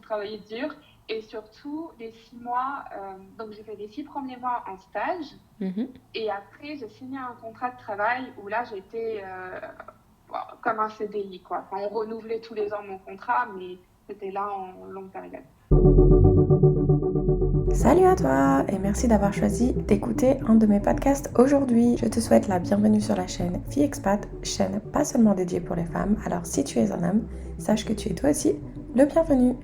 travaillé dur. Et surtout, les 6 mois, donc j'ai fait les 6 premiers mois en stage. Mhm. Et après, j'ai signé un contrat de travail où là, j'étais comme un CDI, quoi. Enfin, on renouvelait tous les ans mon contrat, mais c'était là en longue période. Salut à toi et merci d'avoir choisi d'écouter un de mes podcasts aujourd'hui. Je te souhaite la bienvenue sur la chaîne Fille Expat, chaîne pas seulement dédiée pour les femmes. Alors si tu es un homme, sache que tu es toi aussi le bienvenu.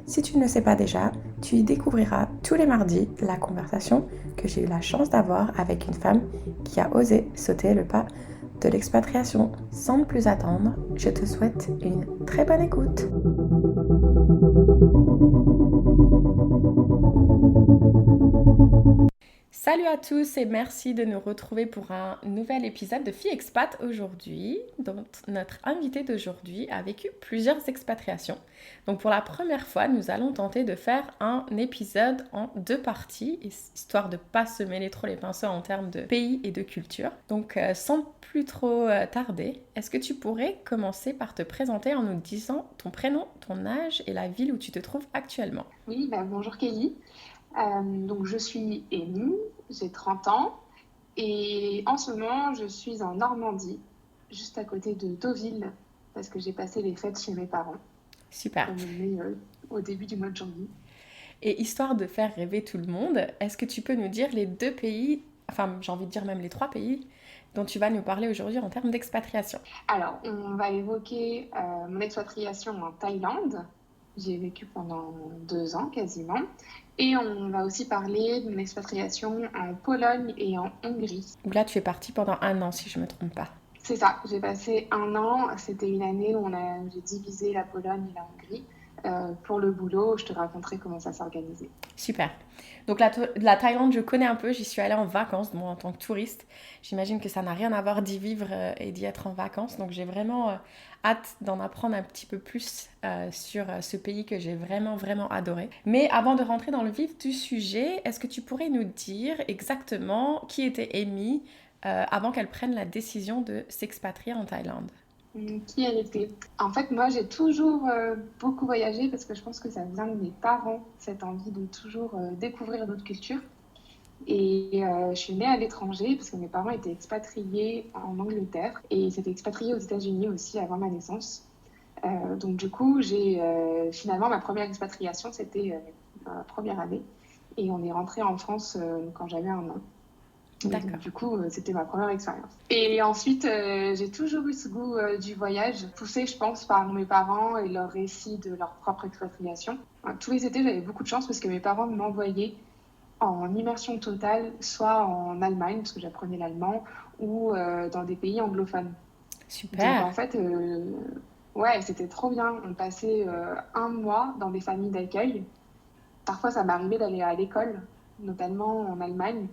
Si tu ne le sais pas déjà, tu y découvriras tous les mardis la conversation que j'ai eu la chance d'avoir avec une femme qui a osé sauter le pas de l'expatriation. Sans plus attendre, je te souhaite une très bonne écoute. Salut à tous et merci de nous retrouver pour un nouvel épisode de Fille Expat aujourd'hui. Donc, notre invitée d'aujourd'hui a vécu plusieurs expatriations. Donc pour la première fois, nous allons tenter de faire un épisode en 2 parties, histoire de ne pas se mêler trop les pinceaux en termes de pays et de culture. Donc sans plus trop tarder, est-ce que tu pourrais commencer par te présenter en nous disant ton prénom, ton âge et la ville où tu te trouves actuellement? Oui, bah, bonjour Kelly. Donc, je suis Émy, j'ai 30 ans. Et en ce moment, je suis en Normandie, juste à côté de Deauville, parce que j'ai passé les fêtes chez mes parents, Super. comme on est au début du mois de janvier. Et histoire de faire rêver tout le monde, est-ce que tu peux nous dire les 2 pays, enfin j'ai envie de dire même les 3 pays, dont tu vas nous parler aujourd'hui en termes d'expatriation? Alors, on va évoquer mon expatriation en Thaïlande. J'y ai vécu pendant 2 ans quasiment. Et on va aussi parler de mon expatriation en Pologne et en Hongrie. Où là tu fais partie pendant un an si je ne me trompe pas. C'est ça, j'ai passé un an. C'était une année où j'ai divisé la Pologne et la Hongrie. Pour le boulot, je te raconterai comment ça s'organisait. Super. Donc la Thaïlande, je connais un peu, j'y suis allée en vacances, moi en tant que touriste. J'imagine que ça n'a rien à voir d'y vivre et d'y être en vacances. Donc j'ai vraiment hâte d'en apprendre un petit peu plus sur ce pays que j'ai vraiment, vraiment adoré. Mais avant de rentrer dans le vif du sujet, est-ce que tu pourrais nous dire exactement qui était Amy avant qu'elle prenne la décision de s'expatrier en Thaïlande? Qui elle était? En fait, moi, j'ai toujours beaucoup voyagé parce que je pense que ça vient de mes parents, cette envie de toujours découvrir d'autres cultures. Et je suis née à l'étranger parce que mes parents étaient expatriés en Angleterre et ils s'étaient expatriés aux États-Unis aussi avant ma naissance. Donc du coup, j'ai finalement ma première expatriation, c'était ma première année. Et on est rentré en France quand j'avais un an. Et donc, D'accord. du coup, c'était ma première expérience. Et ensuite, j'ai toujours eu ce goût du voyage, poussé, je pense, par mes parents et leur récit de leur propre expatriation. Tous les étés, j'avais beaucoup de chance parce que mes parents m'envoyaient en immersion totale, soit en Allemagne, parce que j'apprenais l'allemand, ou dans des pays anglophones. Donc, Super. en fait, ouais, c'était trop bien. On passait un mois dans des familles d'accueil. Parfois, ça m'arrivait d'aller à l'école, notamment en Allemagne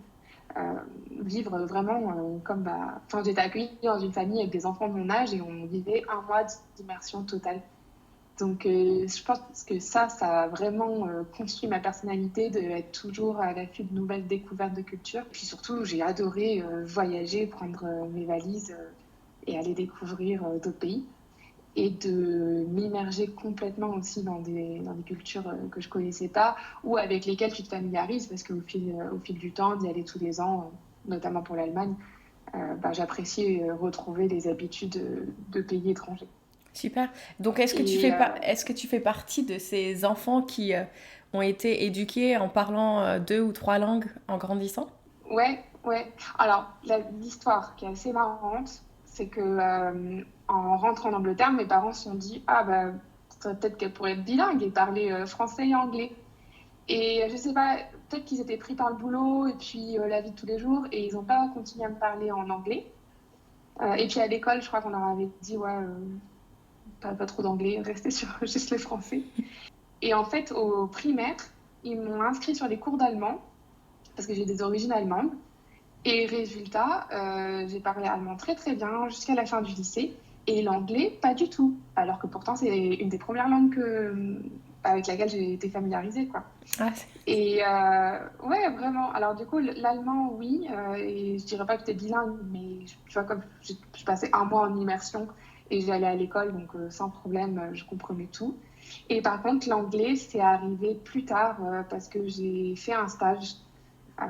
euh, vivre vraiment comme bah, enfin, j'étais accueillie dans une famille avec des enfants de mon âge et on vivait un mois d'immersion totale. Donc je pense que ça a vraiment construit ma personnalité d'être toujours à l'affût de nouvelles découvertes de culture. Puis surtout, j'ai adoré voyager, prendre mes valises et aller découvrir d'autres pays et de m'immerger complètement aussi dans des cultures que je connaissais pas ou avec lesquelles tu te familiarises parce qu'au fil du temps, d'y aller tous les ans, notamment pour l'Allemagne, bah, j'appréciais retrouver les habitudes de pays étrangers. Super. Donc, est-ce que tu Et fais pas, est-ce que tu fais partie de ces enfants qui ont été éduqués en parlant 2 ou 3 langues en grandissant? ouais, ouais. Alors, l'histoire qui est assez marrante, c'est que en rentrant en Angleterre, mes parents se sont dit, ah bah, peut-être qu'elle pourrait être bilingue et parler français et anglais. Et je sais pas, peut-être qu'ils étaient pris par le boulot et puis la vie de tous les jours et ils n'ont pas continué à me parler en anglais. Et puis à l'école, je crois qu'on leur avait dit, ouais, pas trop d'anglais, restez sur juste le français. Et en fait, au primaire, ils m'ont inscrit sur les cours d'allemand parce que j'ai des origines allemandes. Et résultat, j'ai parlé allemand très très bien jusqu'à la fin du lycée et l'anglais pas du tout. Alors que pourtant, c'est une des premières langues avec laquelle j'ai été familiarisée, quoi. Ah, Et ouais, vraiment. Alors du coup, l'allemand, oui. Et je dirais pas que j'étais bilingue, mais tu vois, comme je passais un mois en immersion et j'allais à l'école, donc sans problème, je comprenais tout. Et par contre, l'anglais, c'est arrivé plus tard parce que j'ai fait un stage euh,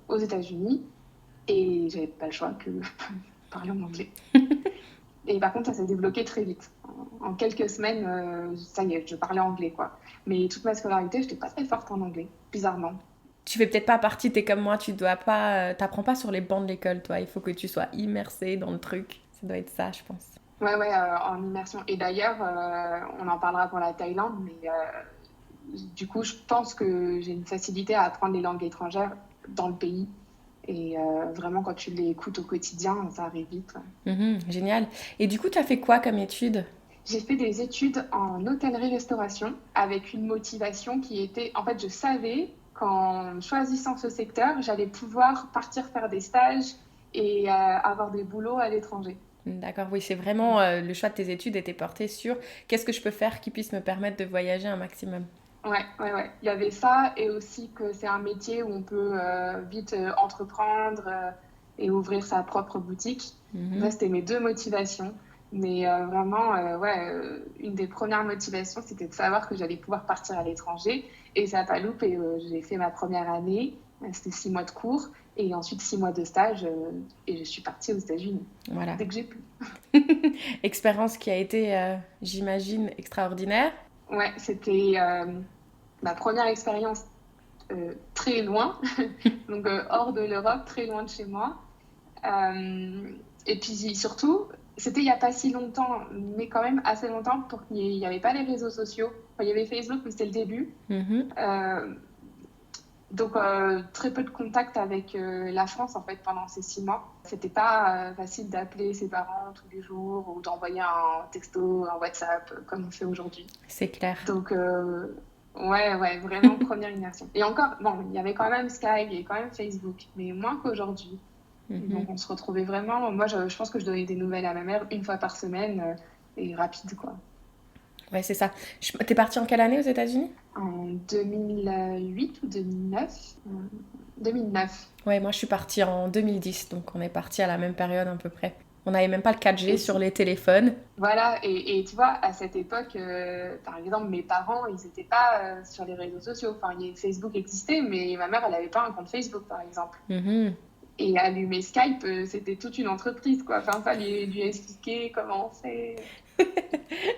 aux États-Unis et j'avais pas le choix que de parler en anglais. Et par contre, ça s'est débloqué très vite. En quelques semaines, ça y est, je parlais anglais, quoi. Mais toute ma scolarité, je n'étais pas très forte en anglais, bizarrement. Tu fais peut-être pas partie, t'es comme moi, tu dois pas, t'apprends pas sur les bancs de l'école, toi. Il faut que tu sois immersé dans le truc. Ça doit être ça, je pense. Ouais, ouais, en immersion. Et d'ailleurs, on en parlera pour la Thaïlande, mais du coup, je pense que j'ai une facilité à apprendre les langues étrangères dans le pays. Et vraiment, quand tu les écoutes au quotidien, ça arrive vite. Ouais. Génial. Et du coup, t'as fait quoi comme étude? J'ai fait des études en hôtellerie-restauration avec une motivation qui était, en fait, je savais qu'en choisissant ce secteur, j'allais pouvoir partir faire des stages et avoir des boulots à l'étranger. D'accord, oui, c'est vraiment le choix de tes études était porté sur qu'est-ce que je peux faire qui puisse me permettre de voyager un maximum. Ouais, ouais, ouais. Il y avait ça et aussi que c'est un métier où on peut vite entreprendre et ouvrir sa propre boutique. Mhm. Ça, c'était mes deux motivations. Mais vraiment, ouais, une des premières motivations, c'était de savoir que j'allais pouvoir partir à l'étranger. Et ça n'a pas loupé. J'ai fait ma première année, c'était 6 mois de cours, et ensuite 6 mois de stage, et je suis partie aux États-Unis Voilà. dès que j'ai pu. Expérience qui a été, j'imagine, extraordinaire. Ouais, c'était ma première expérience très loin, donc hors de l'Europe, très loin de chez moi. Et puis surtout, c'était il n'y a pas si longtemps, mais quand même assez longtemps pour qu'il n'y avait pas les réseaux sociaux. Enfin, il y avait Facebook, mais c'était le début. Mhm. Euh, donc très peu de contact avec la France en fait pendant ces 6 mois. C'était pas facile d'appeler ses parents tous les jours ou d'envoyer un texto, un WhatsApp comme on fait aujourd'hui. C'est clair. Donc ouais, ouais, vraiment première immersion. Et encore, bon, il y avait quand même Skype, il y avait quand même Facebook, mais moins qu'aujourd'hui. Mhm. Donc on se retrouvait vraiment. Moi, je pense que je donnais des nouvelles à ma mère une fois par semaine et rapide, quoi. Ouais, c'est ça. T'es partie en quelle année aux États-Unis? En 2008 ou 2009? 2009. Ouais, moi je suis partie en 2010, donc on est parti à la même période à peu près. On n'avait même pas le 4G Et sur les téléphones. voilà, et tu vois, à cette époque, par exemple, mes parents, ils n'étaient pas sur les réseaux sociaux. Enfin, Facebook existait, mais ma mère, elle n'avait pas un compte Facebook, par exemple. Mhm. Et allumer Skype, c'était toute une entreprise, quoi. Enfin, fallait lui expliquer comment on fait.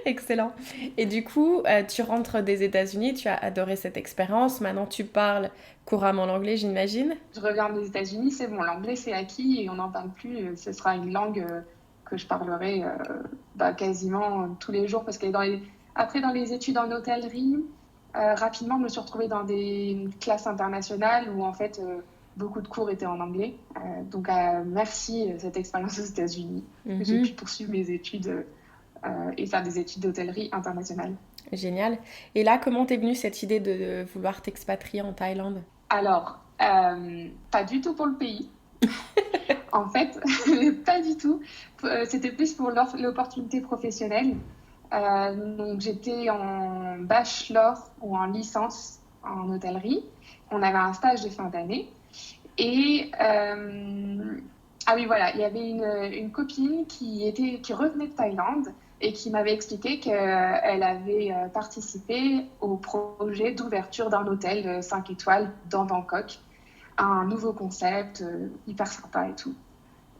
Excellent. Et du coup, tu rentres des États-Unis, tu as adoré cette expérience. Maintenant, tu parles couramment l'anglais, j'imagine. Je reviens des États-Unis, c'est bon, l'anglais c'est acquis et on n'en parle plus. Ce sera une langue que je parlerai quasiment tous les jours parce que après, dans les études en hôtellerie, rapidement, je me suis retrouvée dans des classes internationales où en fait, beaucoup de cours étaient en anglais. Donc, merci cette expérience aux États-Unis. J'ai Mhm. pu poursuivre mes études et faire des études d'hôtellerie internationale. Génial. Et là, comment t'es venue cette idée de vouloir t'expatrier en Thaïlande? Alors, pas du tout pour le pays. En fait, pas du tout. C'était plus pour l'opportunité professionnelle. Donc, j'étais en bachelor ou en licence en hôtellerie. On avait un stage de fin d'année. Et ah oui, voilà, il y avait une copine qui revenait de Thaïlande et qui m'avait expliqué qu'elle avait participé au projet d'ouverture d'un hôtel 5 étoiles dans Bangkok. Un nouveau concept, hyper sympa et tout.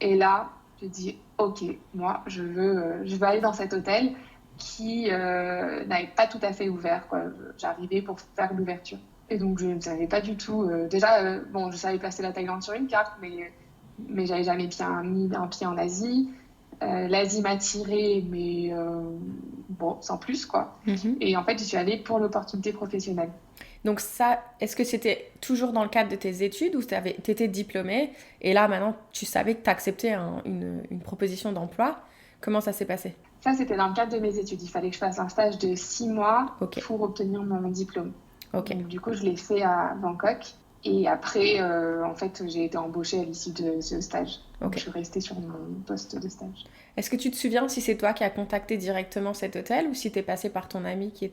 Et là, je dis, OK, moi, je veux aller dans cet hôtel qui n'avait pas tout à fait ouvert, quoi. J'arrivais pour faire l'ouverture. Et donc, je ne savais pas du tout. Déjà, bon, je savais placer la Thaïlande sur une carte, mais j'avais jamais mis un pied en Asie. L'Asie m'attirait, mais bon, sans plus, quoi. Mhm. Et en fait, je suis allée pour l'opportunité professionnelle. Donc ça, est-ce que c'était toujours dans le cadre de tes études ou t'étais diplômée et là maintenant tu savais que t'acceptais une proposition d'emploi? Comment ça s'est passé? Ça, c'était dans le cadre de mes études. Il fallait que je fasse un stage de 6 mois Ok, pour obtenir mon diplôme. ok. Donc, du coup, je l'ai fait à Bangkok. Et après, en fait, j'ai été embauchée à l'issue de ce stage. Donc, Ok. je suis restée sur mon poste de stage. Est-ce que tu te souviens si c'est toi qui as contacté directement cet hôtel ou si t'es passé par ton ami qui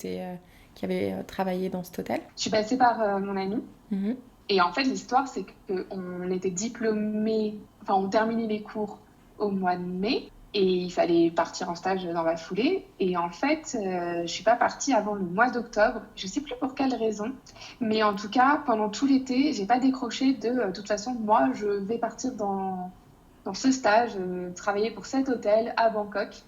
avait travaillé dans cet hôtel? Je suis passée par mon ami. Mhm. Et en fait, l'histoire, c'est qu'on était diplômés, enfin, on terminait les cours au mois de mai. Et il fallait partir en stage dans la foulée. Et en fait, je suis pas partie avant le mois d'octobre. Je sais plus pour quelle raison. Mais en tout cas, pendant tout l'été, j'ai pas décroché de toute façon, moi, je vais partir dans ce stage, travailler pour cet hôtel à Bangkok.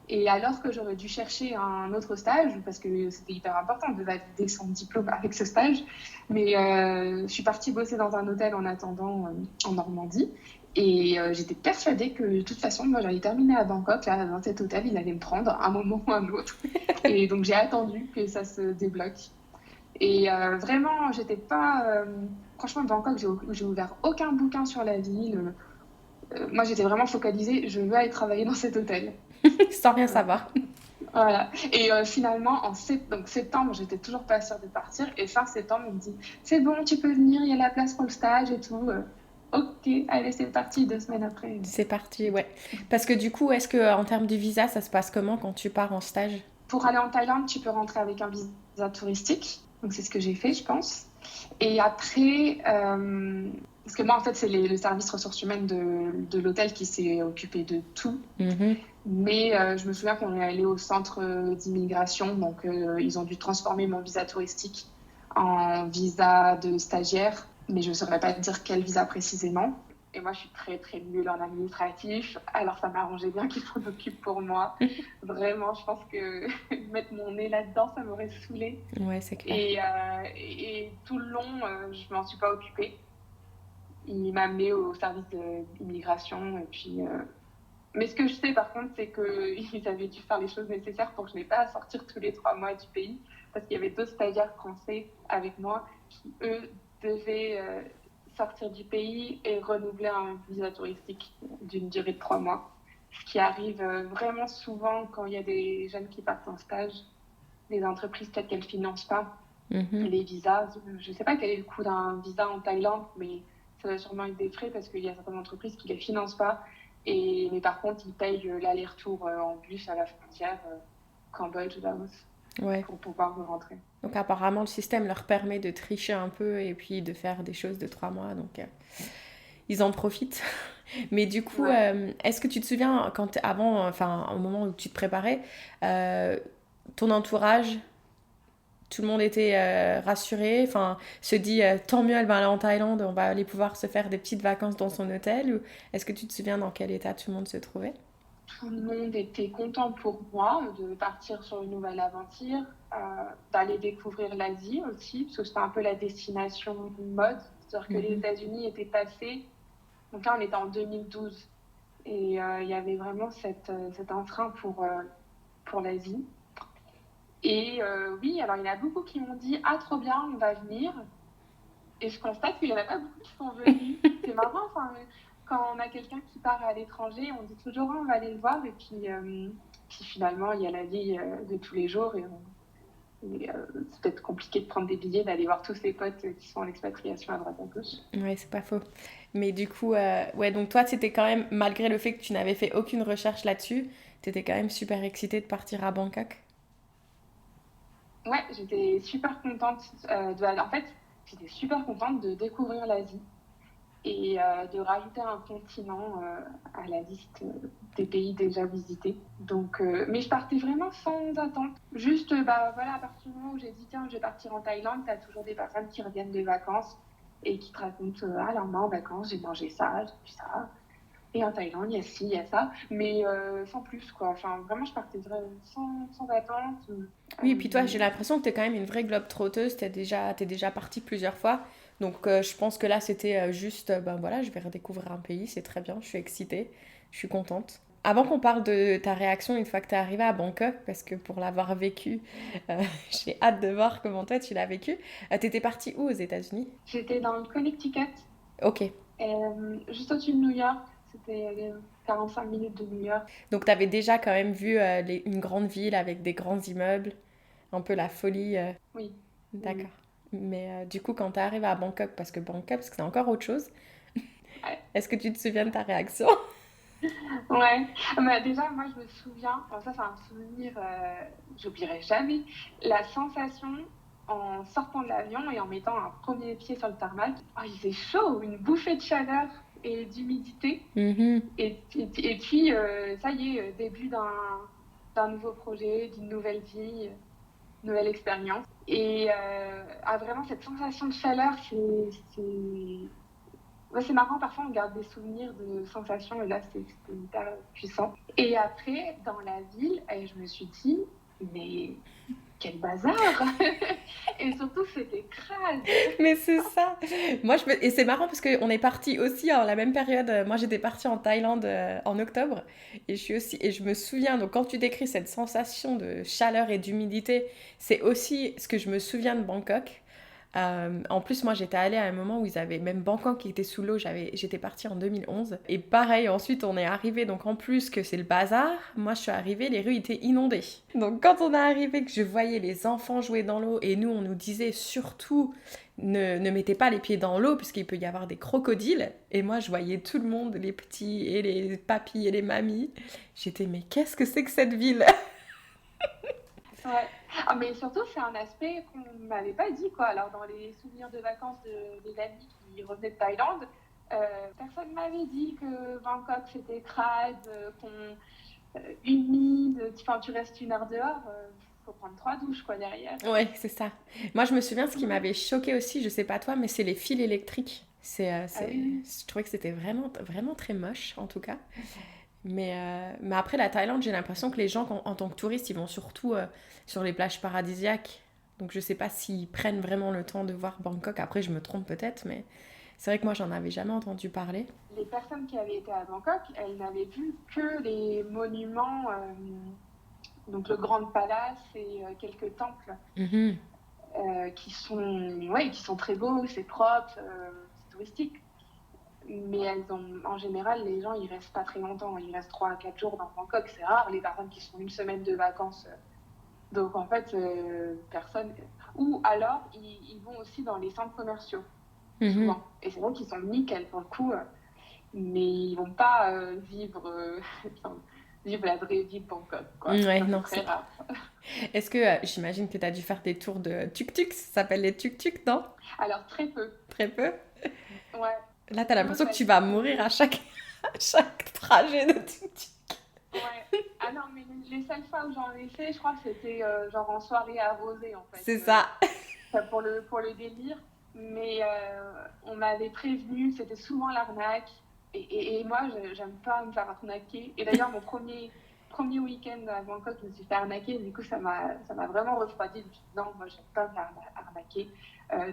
Et alors que j'aurais dû chercher un autre stage, parce que c'était hyper important de valider son diplôme avec ce stage, mais je suis partie bosser dans un hôtel en attendant en Normandie. Et j'étais persuadée que de toute façon, moi j'allais terminer à Bangkok, là, dans cet hôtel, il allait me prendre un moment ou un autre. Et donc j'ai attendu que ça se débloque. Et vraiment, j'étais pas. Franchement, Bangkok, j'ai ouvert aucun bouquin sur la ville. Moi, j'étais vraiment focalisée, je veux aller travailler dans cet hôtel. Sans rien Euh, savoir. voilà. Et finalement, donc, septembre, j'étais toujours pas sûre de partir. Et fin septembre, on me dit, c'est bon, tu peux venir, il y a la place pour le stage et tout. Ok, allez, c'est parti, 2 semaines après. C'est parti, ouais. Parce que du coup, est-ce que en termes de visa, ça se passe comment quand tu pars en stage? Pour aller en Thaïlande, tu peux rentrer avec un visa touristique. Donc, c'est ce que j'ai fait, je pense. Et après, parce que moi, en fait, c'est le service ressources humaines de l'hôtel qui s'est occupé de tout. Mhm. Mais je me souviens qu'on est allé au centre d'immigration, donc ils ont dû transformer mon visa touristique en visa de stagiaire, mais je ne saurais pas te dire quel visa précisément. Et moi, je suis très, très nulle en administratif, alors ça m'arrangeait bien qu'ils s'en occupent pour moi. Vraiment, je pense que mettre mon nez là-dedans, ça m'aurait saoulée. Ouais, c'est clair. Et tout le long, je m'en suis pas occupée. Il m'a amené au service d'immigration, et puis mais ce que je sais par contre, c'est qu'ils avaient dû faire les choses nécessaires pour que je n'ai pas à sortir tous les 3 mois du pays, parce qu'il y avait d'autres stagiaires français avec moi qui, eux, devaient sortir du pays et renouveler un visa touristique d'une durée de 3 mois. Ce qui arrive vraiment souvent quand il y a des jeunes qui partent en stage. Les entreprises, peut-être qu'elles ne financent pas Mhm. les visas. Je ne sais pas quel est le coût d'un visa en Thaïlande, mais ça va sûrement être des frais parce qu'il y a certaines entreprises qui ne les financent pas. Mais par contre, ils payent l'aller-retour en bus à la frontière Cambodge-Laos Ouais. pour pouvoir rentrer. Donc apparemment, le système leur permet de tricher un peu et puis de faire des choses de 3 mois. Donc ils en profitent. Mais du coup, Ouais. est-ce que tu te souviens, avant, enfin, au moment où tu te préparais, euh, ton entourage, tout le monde était rassuré, enfin, se dit tant mieux, elle va aller en Thaïlande, on va aller pouvoir se faire des petites vacances dans son hôtel. Ou est-ce que tu te souviens dans quel état tout le monde se trouvait? Tout le monde était content pour moi de partir sur une nouvelle aventure, d'aller découvrir l'Asie aussi, parce que c'était un peu la destination mode. C'est-à-dire que les Mhm. États-Unis étaient passés. Donc là, on était en 2012. Et il y avait vraiment cet entrain pour l'Asie. Et oui, alors il y en a beaucoup qui m'ont dit ah trop bien, on va venir. Et je constate qu'il n'y en a pas beaucoup qui sont venus. C'est marrant, enfin, quand on a quelqu'un qui part à l'étranger, on dit toujours ah, on va aller le voir. Et puis finalement, il y a la vie de tous les jours. Et c'est peut-être compliqué de prendre des billets, d'aller voir tous ses potes qui sont en expatriation à droite à gauche. Ouais, c'est pas faux. Mais du coup, ouais, donc toi, c'était quand même, malgré le fait que tu n'avais fait aucune recherche là-dessus, t'étais quand même super excitée de partir à Bangkok. Ouais, j'étais super contente en fait, j'étais super contente de découvrir l'Asie et de rajouter un continent à la liste des pays déjà visités. Donc, mais je partais vraiment sans attente. Juste, bah voilà, à partir du moment où j'ai dit tiens, je vais partir en Thaïlande, t'as toujours des personnes qui reviennent de vacances et qui te racontent ah là, moi en vacances, j'ai mangé ça, j'ai vu ça. Et en Thaïlande, il y a ci, il y a ça, mais sans plus quoi. Enfin, vraiment, je partais sans attente. Oui, et puis toi, Euh, j'ai l'impression que t'es quand même une vraie globe-trotteuse, t'es déjà partie plusieurs fois. Donc je pense que là, c'était juste, ben voilà, je vais redécouvrir un pays, c'est très bien, je suis excitée, je suis contente. Avant qu'on parle de ta réaction une fois que t'es arrivée à Bangkok, parce que pour l'avoir vécu, euh, j'ai hâte de voir comment toi tu l'as vécu. T'étais partie où aux États-Unis? J'étais dans le Connecticut, Ok. juste au-dessus de New York. C'était 45 minutes de New York. Donc t'avais déjà quand même vu une grande ville avec des grands immeubles, un peu la folie. Oui, D'accord. oui. Mais du coup, quand tu arrives à Bangkok, parce que c'est encore autre chose, Ouais. est-ce que tu te souviens de ta réaction? Ouais. Bah, déjà, moi, je me souviens, enfin, ça, c'est un souvenir, j'oublierai jamais, la sensation en sortant de l'avion et en mettant un premier pied sur le tarmac. Oh, il faisait chaud, une bouffée de chaleur. et d'humidité. Mhm. Et puis, ça y est, début d'un nouveau projet, d'une nouvelle vie, nouvelle expérience. Et vraiment, cette sensation de chaleur, ouais, c'est marrant, parfois on garde des souvenirs de sensations, et là, c'était hyper puissant. Et après, dans la ville, je me suis dit, mais quel bazar. Et surtout, c'était crade. Mais c'est ça. Et c'est marrant parce qu'on est parti aussi à la même période. Moi, j'étais partie en Thaïlande en octobre et je me souviens. Donc, quand tu décris cette sensation de chaleur et d'humidité, c'est aussi ce que je me souviens de Bangkok. En plus, moi, j'étais allée à un moment où ils avaient même Bangkok qui était sous l'eau. J'étais partie en 2011. Et pareil, ensuite, on est arrivé. Donc, en plus que c'est le bazar, moi, je suis arrivée, les rues étaient inondées. Donc, quand on est arrivé, que je voyais les enfants jouer dans l'eau, et nous, on nous disait surtout ne mettez pas les pieds dans l'eau, puisqu'il peut y avoir des crocodiles. Et moi, je voyais tout le monde, les petits et les papis et les mamies. J'étais, mais qu'est-ce que c'est que cette ville? Ouais. Ah, mais surtout, c'est un aspect qu'on m'avait pas dit, quoi. Alors, dans les souvenirs de vacances des amis qui revenaient de Thaïlande, personne m'avait dit que Bangkok c'était crade, humide, enfin, tu restes 1 heure dehors, faut prendre 3 douches, quoi, derrière. Ouais, c'est ça. Moi, je me souviens, ce qui m'avait choqué aussi, je sais pas toi, mais c'est les fils électriques. Ah oui, oui. Je trouvais que c'était vraiment très moche, en tout cas. Mais après, la Thaïlande, j'ai l'impression que les gens, en tant que touristes, ils vont surtout sur les plages paradisiaques. Donc, je sais pas s'ils prennent vraiment le temps de voir Bangkok. Après, je me trompe peut-être, mais c'est vrai que moi, j'en avais jamais entendu parler. Les personnes qui avaient été à Bangkok, elles n'avaient vu que les monuments, donc le Grand Palace et quelques temples Mhm. qui sont très beaux, c'est propre, c'est touristique. Mais en général, les gens, ils restent pas très longtemps. Ils restent 3 à 4 jours dans Bangkok. C'est rare, les personnes qui sont 1 semaine de vacances. Donc, en fait, personne. Ou alors, ils vont aussi dans les centres commerciaux, Mhm. souvent. Et c'est vrai qu'ils sont nickel pour le coup. Mais ils vont pas enfin, vivre la vraie vie de Bangkok, quoi. Ouais, Ça, c'est non, très c'est rare. Est-ce que j'imagine que tu as dû faire des tours de tuk-tuk, ça s'appelle les tuk-tuk, non? Alors, très peu. Très peu. Ouais, Là, très t'as peu l'impression que parce tu vas mourir que. à à chaque trajet de tuk-tuk. Ouais. Ah non, mais les seules fois où j'en ai fait, je crois que c'était genre en soirée arrosée, en fait. C'est ça. Ça, pour le délire. Mais on m'avait prévenu, c'était souvent l'arnaque. Et moi, j'aime pas me faire arnaquer. Et d'ailleurs, mon premier week-end à Bangkok, je me suis fait arnaquer. Du coup, ça m'a vraiment refroidi. Je me suis dit, non, moi, j'aime pas me faire arnaquer.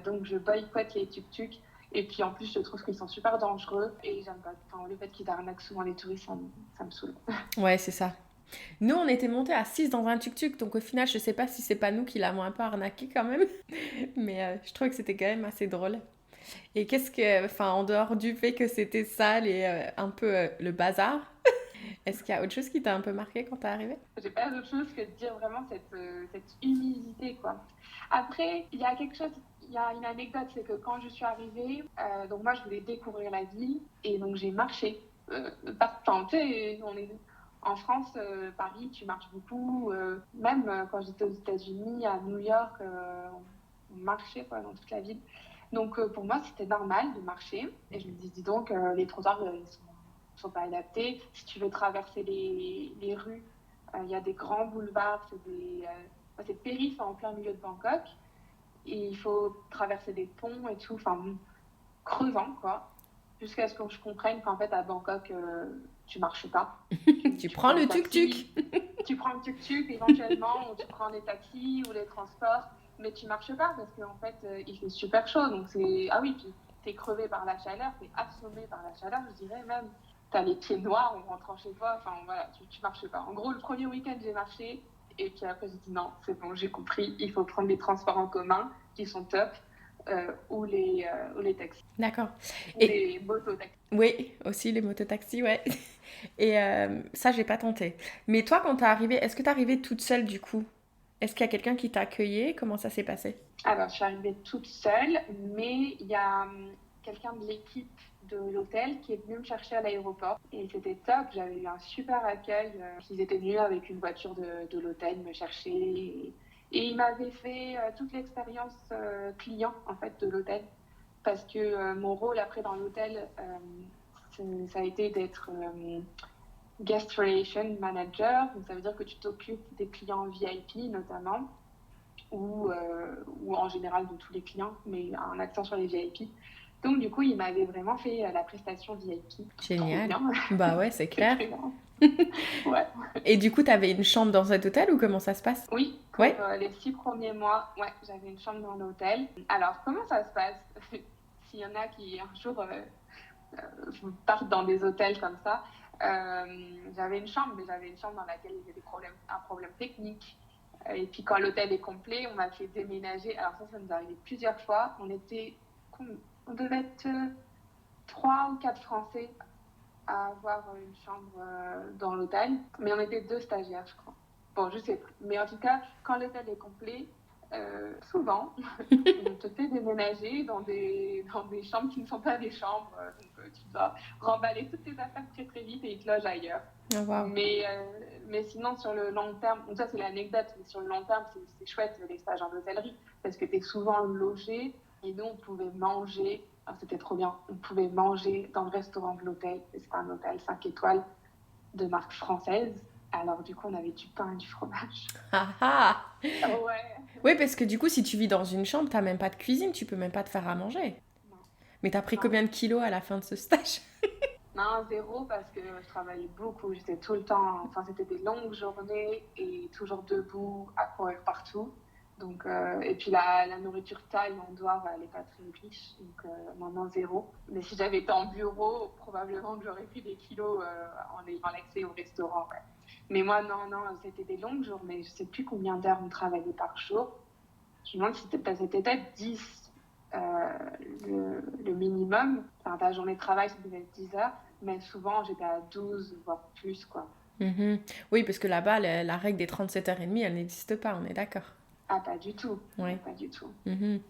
Donc, je boycotte les tuk-tuk. Et puis, en plus, je trouve qu'ils sont super dangereux. Et j'aime pas. Enfin, le fait qu'ils arnaquent souvent les touristes, ça me saoule. Ouais, c'est ça. Nous, on était montés à 6 dans un tuk-tuk, donc au final, je sais pas si c'est pas nous qui l'avons un peu arnaqué quand même. Mais je trouvais que c'était quand même assez drôle. Et enfin, en dehors du fait que c'était sale et un peu le bazar, est-ce qu'il y a autre chose qui t'a un peu marqué quand t'es arrivé? J'ai pas d'autre chose que de dire vraiment cette humilité, quoi. Après, il y a une anecdote, c'est que quand je suis arrivée, donc moi je voulais découvrir la ville et donc j'ai marché. Enfin, tu sais, on est en France, Paris, tu marches beaucoup. Même quand j'étais aux États-Unis, à New York, on marchait quoi, dans toute la ville. Donc pour moi, c'était normal de marcher. Et je me dis donc, les trottoirs, sont pas adaptés. Si tu veux traverser les rues, il y a des grands boulevards, c'est périph' en plein milieu de Bangkok. Et il faut traverser des ponts et tout, enfin, crevant, quoi. Jusqu'à ce que je comprenne qu'en fait, à Bangkok, tu marches pas. Tu Tu prends prends le le tuk-tuk. taxi, tu prends le tuk-tuk éventuellement, ou tu prends les taxis ou les transports, mais tu marches pas parce qu'en fait, il fait super chaud. Donc c'est. Ah oui, puis t'es crevé par la chaleur, t'es assommé par la chaleur, je dirais même. T'as les pieds noirs en rentrant chez toi, enfin voilà, tu marches pas. En gros, le premier week-end, j'ai marché, et puis après, j'ai dit non, c'est bon, j'ai compris, il faut prendre les transports en commun qui sont top, ou les taxis, D'accord. ou Et les mototaxis. oui, aussi les mototaxis, ouais. Et ça, j'ai pas tenté. Mais toi, quand t'es arrivée, est-ce que t'es arrivée toute seule du coup? Est-ce qu'il y a quelqu'un qui t'a accueillie? Comment ça s'est passé? Alors, je suis arrivée toute seule, mais il y a quelqu'un de l'équipe de l'hôtel qui est venu me chercher à l'aéroport. Et c'était top, j'avais eu un super accueil. Ils étaient venus avec une voiture de l'hôtel me chercher. Et ils m'avaient fait toute l'expérience client, en fait, de l'hôtel. Parce que mon rôle après dans l'hôtel, ça a été d'être guest relation manager. Donc ça veut dire que tu t'occupes des clients VIP notamment, ou en général de tous les clients, mais un accent sur les VIP. Donc du coup, il m'avait vraiment fait la prestation VIP. Trop Génial. bien. Bah ouais, c'est C'est clair. très bien. Ouais. Et du coup, t'avais une chambre dans cet hôtel ou comment ça se passe? Oui, pour Ouais. les 6 premiers mois, ouais, j'avais une chambre dans l'hôtel. Alors, comment ça se passe? S'il y en a qui un jour partent dans des hôtels comme ça, j'avais une chambre, mais j'avais une chambre dans laquelle il y avait un problème technique. Et puis quand l'hôtel est complet, on m'a fait déménager. Alors ça nous est arrivé plusieurs fois. On devait être 3 ou 4 Français à avoir une chambre dans l'hôtel, mais on était 2 stagiaires, je crois. Bon, je sais plus. Mais en tout cas, quand l'hôtel est complet, souvent, on te fait déménager dans des chambres qui ne sont pas des chambres. Donc, tu dois remballer toutes tes affaires très très vite et ils te logent ailleurs. Oh, wow. Mais sinon, sur le long terme, donc ça c'est l'anecdote, mais sur le long terme, c'est chouette les stages en hôtellerie parce que tu es souvent logé et nous on pouvait manger. Alors, c'était trop bien. On pouvait manger dans le restaurant de l'hôtel. C'était un hôtel 5 étoiles de marque française. Alors du coup, on avait du pain et du fromage. Ah ah. Ouais. Oui, parce que du coup, si tu vis dans une chambre, t'as même pas de cuisine, tu peux même pas te faire à manger. Non, Mais t'as pris non. combien de kilos à la fin de ce stage? Non, zéro parce que je travaillais beaucoup. J'étais tout le temps, enfin c'était des longues journées et toujours debout, à courir partout. Donc, et puis la nourriture thaï en dehors, elle n'est pas très riche, donc non, zéro. Mais si j'avais été en bureau, probablement que j'aurais pris des kilos en ayant l'accès au restaurant. Ouais. Mais moi, non, c'était des longues journées. Je ne sais plus combien d'heures on travaillait par jour. Je me demande si c'était peut-être 10 le minimum. Enfin, ta journée de travail, ça devait être 10 heures. Mais souvent, j'étais à 12, voire plus, quoi. Mhm. Oui, parce que là-bas, la règle des 37h30, elle n'existe pas, on est d'accord. Ah, pas du tout. Ouais. Pas du tout. Mhm.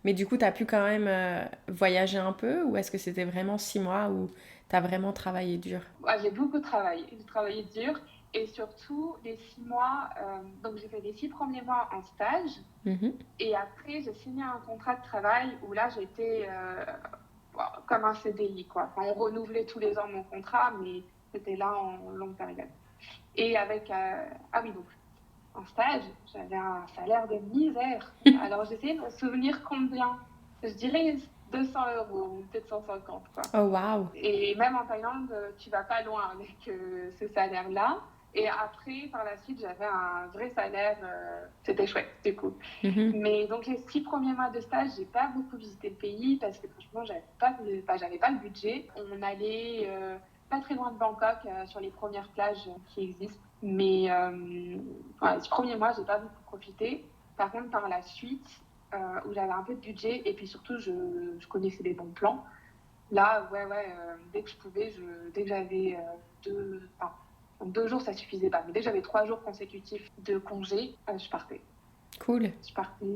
Mais du coup, t'as pu quand même voyager un peu ou est-ce que c'était vraiment 6 mois où t'as vraiment travaillé dur? Ouais, j'ai beaucoup travaillé. J'ai travaillé dur. Et surtout, les 6 mois, donc j'ai fait les 6 premiers mois en stage. Mhm. Et après, j'ai signé un contrat de travail où là, j'étais comme un CDI, quoi. Enfin, on renouvelait tous les ans mon contrat, mais c'était là en longue période. Et avec... ah oui, donc, en stage, j'avais un salaire de misère. Alors, j'essayais de me souvenir combien. Je dirais 200 euros ou peut-être 150, quoi. Oh, waouh! Et même en Thaïlande, tu vas pas loin avec ce salaire-là. Et après, par la suite, j'avais un vrai salaire. C'était chouette, c'était cool. Mhm. Mais donc, les 6 premiers mois de stage, j'ai pas beaucoup visité le pays parce que franchement, j'avais pas le budget. On allait pas très loin de Bangkok, sur les premières plages qui existent. Mais les 6 premiers mois, j'ai pas beaucoup profité. Par contre, par la suite, où j'avais un peu de budget et puis surtout, je connaissais des bons plans. Là, ouais, dès que je pouvais, dès que j'avais 2 jours, ça suffisait pas. Mais dès que j'avais 3 jours consécutifs de congé, je partais. Cool. Je partais.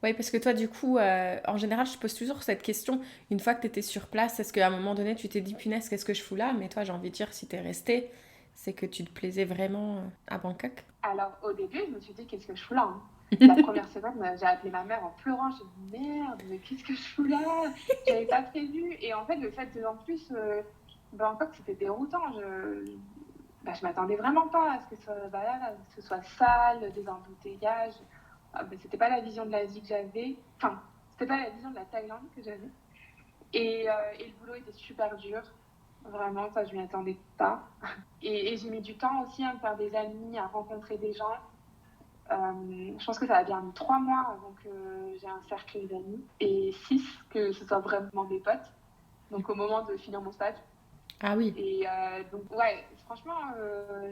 Oui, parce que toi, du coup, en général, je pose toujours cette question, une fois que tu étais sur place, est-ce qu'à un moment donné, tu t'es dit, punaise, qu'est-ce que je fous là? Mais toi, j'ai envie de dire, si t'es resté, c'est que tu te plaisais vraiment à Bangkok. Alors, au début, je me suis dit, qu'est-ce que je fous là, hein. La première semaine, j'ai appelé ma mère en pleurant. Je me suis dit, merde, mais qu'est-ce que je fous là? J'avais pas prévu. Et en fait, le fait de, en plus, Bangkok, c'était déroutant. Je m'attendais vraiment pas à ce que ce soit sale, des embouteillages. C'était pas la vision de l'Asie que j'avais. Enfin, c'était pas la vision de la Thaïlande que j'avais. Et le boulot était super dur. Vraiment, ça, je m'y attendais pas. Et j'ai mis du temps aussi à me faire des amis, à rencontrer des gens. Je pense que ça a bien mis 3 mois avant que j'ai un cercle d'amis. Et 6, que ce soit vraiment des potes. Donc, au moment de finir mon stage. Ah oui. Et donc, ouais, franchement,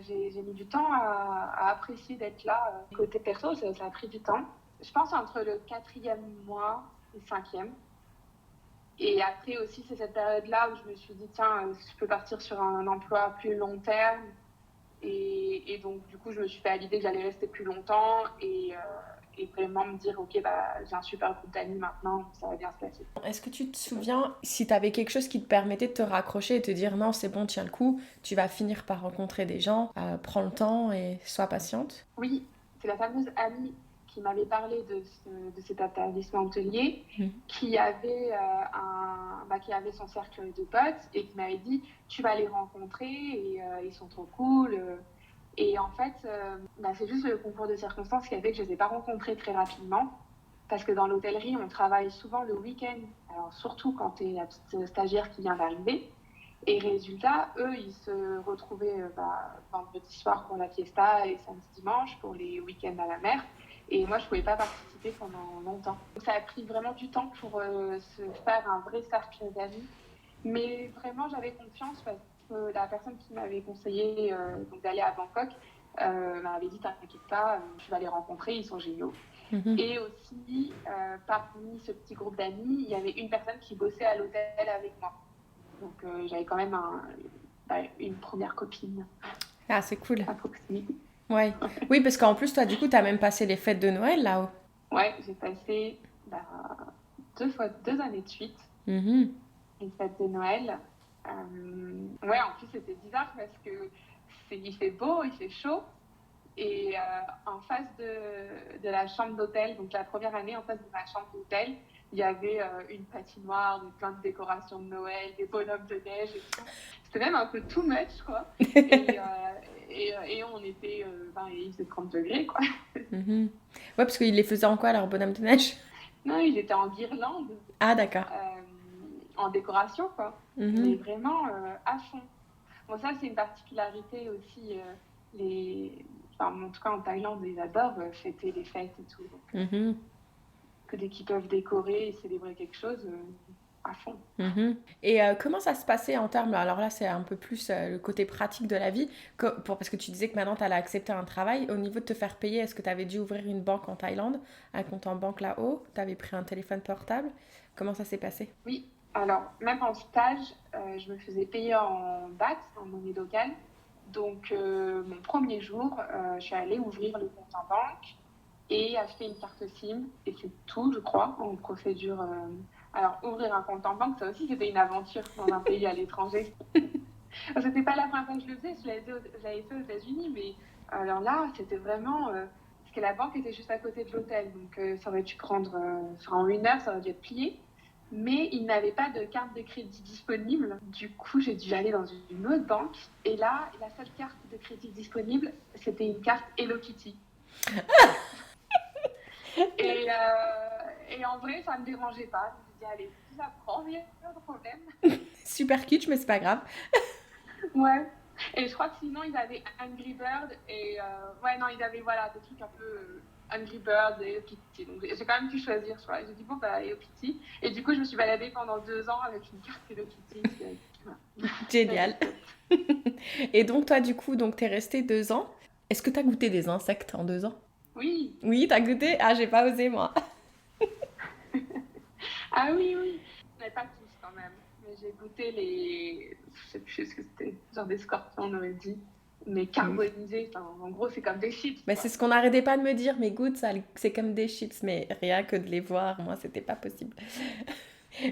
j'ai mis du temps à apprécier d'être là. Côté perso, ça a pris du temps. Je pense entre le 4e mois et 5e. Et après aussi, c'est cette période-là où je me suis dit, tiens, je peux partir sur un emploi plus long terme. Et donc, du coup, je me suis fait à l'idée que j'allais rester plus longtemps et vraiment me dire, ok, j'ai un super groupe d'amis maintenant, ça va bien se passer. Est-ce que tu te souviens si tu avais quelque chose qui te permettait de te raccrocher et te dire non, c'est bon, tiens le coup, tu vas finir par rencontrer des gens, prends le temps et sois patiente? Oui, c'est la fameuse amie qui m'avait parlé de cet établissement hôtelier, Mhm. qui avait son cercle de potes et qui m'avait dit tu vas les rencontrer et ils sont trop cool. Et en fait, c'est juste le concours de circonstances qui a fait que je ne les ai pas rencontrés très rapidement. Parce que dans l'hôtellerie, on travaille souvent le week-end, alors surtout quand tu es la petite stagiaire qui vient d'arriver. Et résultat, eux, ils se retrouvaient vendredi soir pour la fiesta et samedi dimanche pour les week-ends à la mer. Et moi, je ne pouvais pas participer pendant longtemps. Donc, ça a pris vraiment du temps pour se faire un vrai cercle d'amis. Mais vraiment, j'avais confiance parce que la personne qui m'avait conseillé donc d'aller à Bangkok m'avait dit t'inquiète pas, tu vas les rencontrer, ils sont géniaux. Mhm. Et aussi, parmi ce petit groupe d'amis, il y avait une personne qui bossait à l'hôtel avec moi. Donc, j'avais quand même une première copine Ah, c'est cool. à proximité. Ouais. Oui, parce qu'en plus, toi, du coup, t'as même passé les fêtes de Noël là-haut. Ouais, j'ai passé 2 années de suite Mhm. les fêtes de Noël. Ouais, en plus, c'était bizarre parce que il fait beau, il fait chaud. Et en face de la chambre d'hôtel, donc la première année, en face de ma chambre d'hôtel, il y avait une patinoire, donc plein de décorations de Noël, des bonhommes de neige et tout. C'était même un peu too much, quoi. Et, on était, il faisait 30 degrés, quoi. Mhm. Ouais, parce qu'ils les faisaient en quoi, leur bonhomme de neige? Non, ils étaient en guirlande, Ah, d'accord. euh, en décoration, quoi. Mais Mhm. vraiment à fond. Bon, ça, c'est une particularité aussi. En tout cas, en Thaïlande, ils adorent fêter les fêtes et tout. Donc, Mhm. que dès qu'ils peuvent décorer et célébrer quelque chose, à fond. Mhm. Et comment ça se passait en termes, alors là c'est un peu plus le côté pratique de la vie, parce que tu disais que maintenant tu allais accepter un travail, au niveau de te faire payer, est-ce que tu avais dû ouvrir une banque en Thaïlande, un compte en banque là-haut, tu avais pris un téléphone portable, comment ça s'est passé? Oui, alors, même en stage, je me faisais payer en baht, en monnaie locale. Donc, mon premier jour, je suis allée ouvrir le compte en banque et acheter une carte SIM. Et c'est tout, je crois, en procédure. Alors, ouvrir un compte en banque, ça aussi, c'était une aventure dans un pays à l'étranger. C'était pas la première fois que je le faisais, je l'avais fait aux États-Unis, mais alors là, c'était vraiment. Parce que la banque était juste à côté de l'hôtel, donc ça aurait dû prendre. En 1 heure, ça aurait dû être plié. Mais ils n'avaient pas de carte de crédit disponible. Du coup, j'ai dû aller dans une autre banque. Et là, la seule carte de crédit disponible, c'était une carte Hello Kitty. Et, en vrai, ça ne me dérangeait pas. Je me suis dit, allez, si ça prend, il n'y a pas de problème. Super kitsch, mais c'est pas grave. Ouais. Et je crois que sinon, ils avaient Angry Bird et ouais, non, ils avaient voilà, des trucs un peu Angry Bird et Hello Kitty. Donc j'ai quand même pu choisir, tu vois. J'ai dit bon, bah, Hello Kitty. Et du coup, je me suis baladée pendant 2 ans avec une carte Hello Kitty. Voilà. Génial. L'anecdote. Et donc toi du coup, donc t'es resté 2 ans. Est-ce que t'as goûté des insectes en 2 ans? Oui. Oui, t'as goûté? Ah, j'ai pas osé moi. Ah oui, oui. Mais pas tous quand même. Mais j'ai goûté les. Je sais plus ce que c'était. Genre des scorpions, on aurait dit. Mais Mm. carbonisés. Enfin, en gros, c'est comme des chips, Mais c'est quoi. ce qu'on n'arrêtait pas de me dire, mais goûte, ça, c'est comme des chips, mais rien que de les voir, moi, c'était pas possible.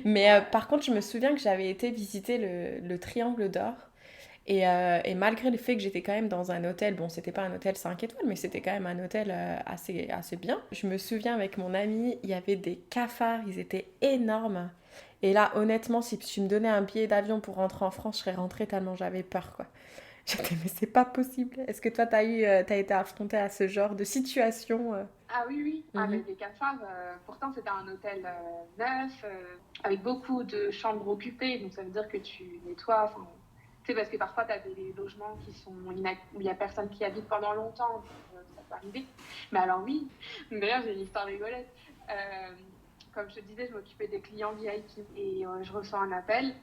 Mais Ouais. par contre, je me souviens que j'avais été visiter le Triangle d'Or. Et malgré le fait que j'étais quand même dans un hôtel, bon, c'était pas un hôtel 5 étoiles, mais c'était quand même un hôtel assez bien. Je me souviens avec mon ami, il y avait des cafards, ils étaient énormes. Et là, honnêtement, si tu me donnais un billet d'avion pour rentrer en France, je serais rentrée tellement j'avais peur, quoi. J'étais, mais c'est pas possible. Est-ce que toi, t'as été affrontée à ce genre de situation Ah oui, oui. Ah, mais Mhm. les cafards, pourtant c'était un hôtel neuf, avec beaucoup de chambres occupées, donc ça veut dire que tu nettoies. Enfin, tu sais, parce que parfois tu as des logements où il n'y a personne qui habite pendant longtemps, donc ça peut arriver. Mais alors oui, d'ailleurs j'ai une histoire rigolote. Euh, Comme je te disais, je m'occupais des clients VIP et je reçois un appel.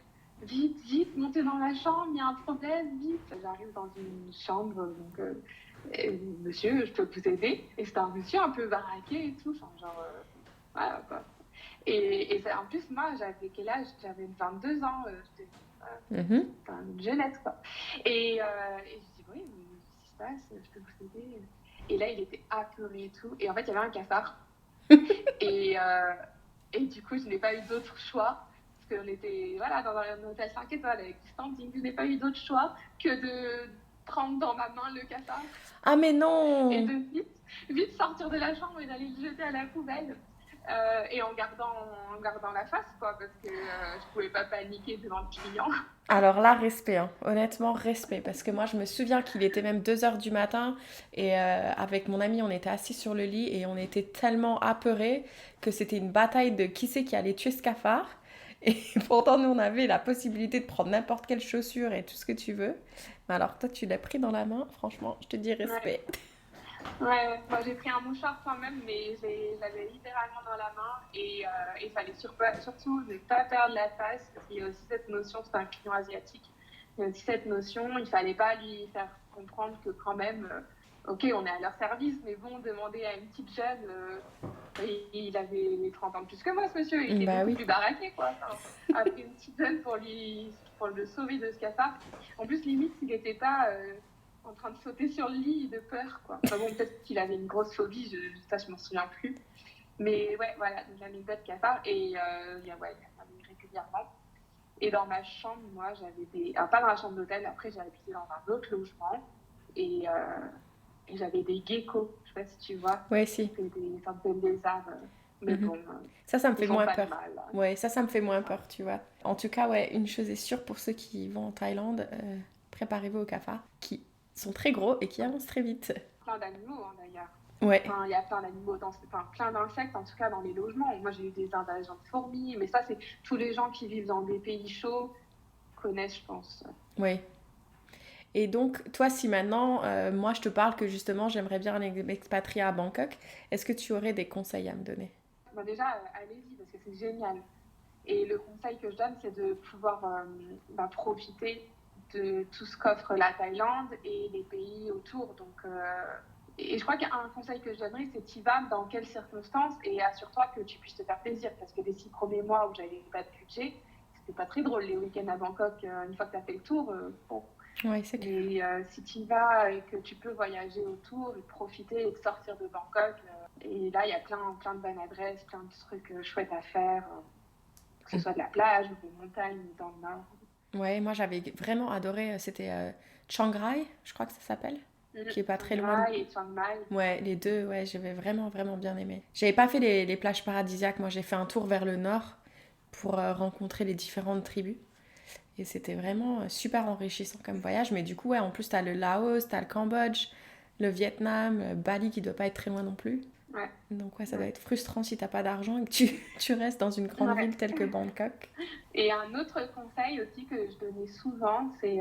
Vite, vite, montez dans la chambre, il y a un problème, vite. J'arrive dans une chambre, donc monsieur, je peux vous aider. Et c'était un monsieur un peu baraqué et tout, enfin, genre, voilà quoi. En plus, moi, j'avais quel âge? J'avais 22 ans, j'étais Mhm. une jeunette quoi. Et je dis, oui, mais qu'est-ce qui se passe? Je peux vous aider? Et là, il était apeuré et tout. Et en fait, il y avait un cafard. Et, euh, et du coup, je n'ai pas eu d'autre choix. Parce qu'on était voilà, dans un hôtel 5 étoiles avec du standing. Je n'ai pas eu d'autre choix que de prendre dans ma main le cafard Ah, mais et non! de vite. vite sortir de la chambre et d'aller le jeter à la poubelle. Et en gardant la face, quoi, parce que je pouvais pas paniquer devant le client. Alors là, respect, hein. Honnêtement, respect. Parce que moi, je me souviens qu'il était même 2 heures du matin et avec mon ami, on était assis sur le lit et on était tellement apeurés que c'était une bataille de qui c'est qui allait tuer ce cafard. Et pourtant, nous, on avait la possibilité de prendre n'importe quelle chaussure et tout ce que tu veux. Mais alors, toi, tu l'as pris dans la main. Franchement, je te dis Ouais. respect. Ouais, moi j'ai pris un mouchoir quand même, mais j'avais littéralement dans la main et il fallait surtout ne pas perdre la face parce qu'il y a aussi cette notion, c'est un client asiatique, il y a aussi cette notion, il fallait pas lui faire comprendre que quand même, ok, on est à leur service, mais bon, demander à une petite jeune, il avait 30 ans de plus que moi, ce monsieur, il était Bah beaucoup oui. plus baraqué, quoi. Enfin, appeler une petite jeune pour le sauver de ce cafard. En plus, limite, il n'était pas en train de sauter sur le lit de peur, quoi. Enfin bon, peut-être qu'il avait une grosse phobie, ça, je m'en souviens plus. Mais ouais, voilà, donc l'anecdote cafard, et ouais, il y a eu régulièrement. Et dans ma chambre, moi, j'avais des. Alors, pas dans la chambre d'hôtel, après, j'ai habité dans un autre logement, et, et j'avais des geckos, je sais pas si tu vois, Ouais, si. c'est des sortes de lézards, mais Mhm. bon, Ça me ils fait font moins pas de peur. mal, hein. Ouais, ça me fait moins Ouais. peur, tu vois. En tout cas, ouais, une chose est sûre pour ceux qui vont en Thaïlande, préparez-vous aux cafards, qui sont très gros et qui avancent très vite. Plein d'animaux, hein, d'ailleurs. Ouais, Enfin, il y a plein d'animaux, enfin, plein d'insectes, en tout cas dans les logements. Moi, j'ai eu des invasions de fourmis, mais ça, c'est tous les gens qui vivent dans des pays chauds connaissent, je pense. ouais. Et donc, toi, si maintenant, moi, je te parle que justement, j'aimerais bien m'expatrier à Bangkok, est-ce que tu aurais des conseils à me donner? Bon, déjà, allez-y, parce que c'est génial. Et le conseil que je donne, c'est de pouvoir profiter de tout ce qu'offre la Thaïlande et les pays autour. Donc, et je crois qu'un conseil que je donnerais, c'est t'y vas dans quelles circonstances et assure-toi que tu puisses te faire plaisir. Parce que les 6 premiers mois où j'avais pas de budget, c'était pas très drôle les week-ends à Bangkok. Une fois que tu as fait le tour, bon. Ouais, c'est clair. Mais si tu y vas et que tu peux voyager autour et profiter et sortir de Bangkok, et là, il y a plein de bonnes adresses, plein de trucs chouettes à faire. Que ce soit de la plage ou des montagnes dans le nord. Ouais, moi, j'avais vraiment adoré, c'était Chiang Rai, je crois que ça s'appelle, qui est pas Chiang très loin de... Rai et Chiang Mai. Ouais, les deux, ouais, j'avais vraiment, vraiment bien aimé. J'avais pas fait les plages paradisiaques, moi, j'ai fait un tour vers le nord pour rencontrer les différentes tribus. Et c'était vraiment super enrichissant comme voyage. Mais du coup, ouais, en plus, t'as le Laos, t'as le Cambodge, le Vietnam, Bali qui doit pas être très loin non plus. Ouais, Donc, ouais, ça doit ouais, être frustrant si t'as pas d'argent et que tu restes dans une grande ouais. ville telle que Bangkok. Et un autre conseil aussi que je donnais souvent, c'est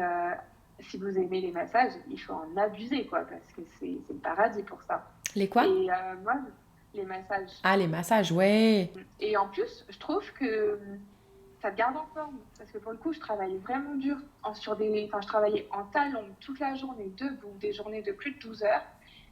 si vous aimez les massages, il faut en abuser, quoi, parce que c'est le paradis pour ça. Les quoi? Et moi, les massages. Ah, les massages, ouais. Et en plus, je trouve que ça te garde en forme. Parce que pour le coup, je travaillais vraiment dur. Enfin, je travaillais en talons toute la journée, debout, des journées de plus de 12 heures.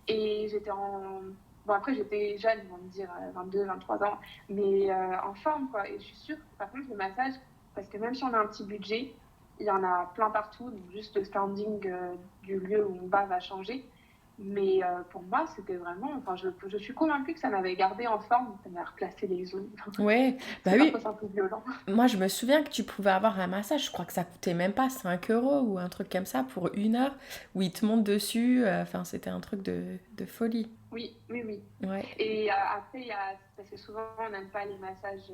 Et j'étais en. Bon, après, j'étais jeune, on va me dire 22, 23 ans, mais en forme, quoi. Et je suis sûre, par contre, le massage, parce que même si on a un petit budget, il y en a plein partout, donc juste le standing du lieu où on va changer. Mais pour moi, c'était vraiment. Enfin, je suis convaincue que ça m'avait gardé en forme, ça m'a replacé les os. Ouais, bah C'est parfois oui. c'est un peu violent. Moi, je me souviens que tu pouvais avoir un massage, je crois que ça coûtait même pas 5 euros ou un truc comme ça pour 1 heure, où ils te montent dessus. Enfin, c'était un truc de folie. Oui, oui, oui. Ouais. Et après, il y a, parce que souvent, on n'aime pas les massages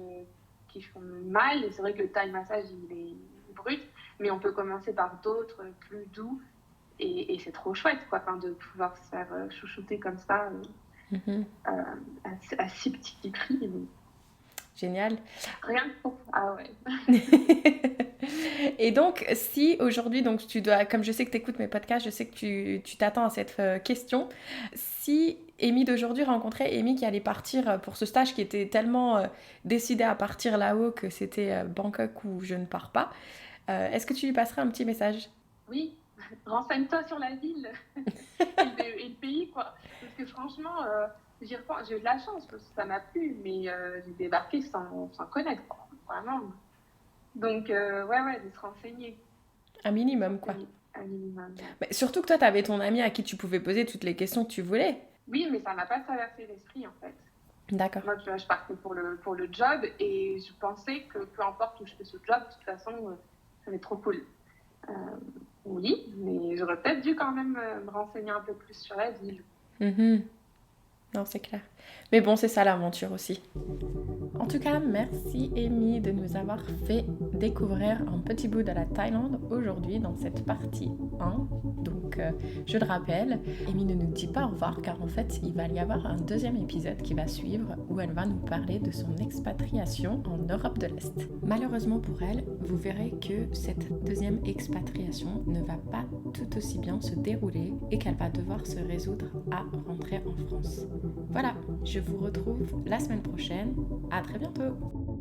qui font mal. Et c'est vrai que le Thai massage, il est brut. Mais on peut commencer par d'autres plus doux. Et c'est trop chouette, quoi, enfin, de pouvoir se faire chouchouter comme ça Mhm. à si petit prix. Mais Génial. rien que pour. Ah ouais. Et donc, si aujourd'hui, donc tu dois, comme je sais que tu écoutes mes podcasts, je sais que tu t'attends à cette question. Si Amy d'aujourd'hui rencontrait Amy qui allait partir pour ce stage qui était tellement décidé à partir là-haut que c'était Bangkok ou je ne pars pas, est-ce que tu lui passerais un petit message? Oui, renseigne-toi sur la ville et le pays, quoi. Parce que franchement, j'y repense, j'ai eu de la chance parce que ça m'a plu, mais j'ai débarqué sans connaître, quoi. Vraiment. Donc, ouais, de se renseigner. Un Se minimum, quoi. renseigner un minimum. Ouais. Mais surtout que toi, tu avais ton ami à qui tu pouvais poser toutes les questions que tu voulais. Oui, mais ça m'a pas traversé l'esprit, en fait. D'accord. Moi, tu vois, je partais pour le job et je pensais que peu importe où je fais ce job, de toute façon, ça va être trop cool. Euh, oui, mais j'aurais peut-être dû quand même me renseigner un peu plus sur la ville. Mhm. Non, c'est clair. Mais bon, c'est ça l'aventure aussi. En tout cas, merci Amy de nous avoir fait découvrir un petit bout de la Thaïlande aujourd'hui dans cette partie 1. Donc, je le rappelle, Amy ne nous dit pas au revoir car en fait, il va y avoir un deuxième épisode qui va suivre où elle va nous parler de son expatriation en Europe de l'Est. Malheureusement pour elle, vous verrez que cette deuxième expatriation ne va pas tout aussi bien se dérouler et qu'elle va devoir se résoudre à rentrer en France. Voilà, je vous retrouve la semaine prochaine. À très bientôt!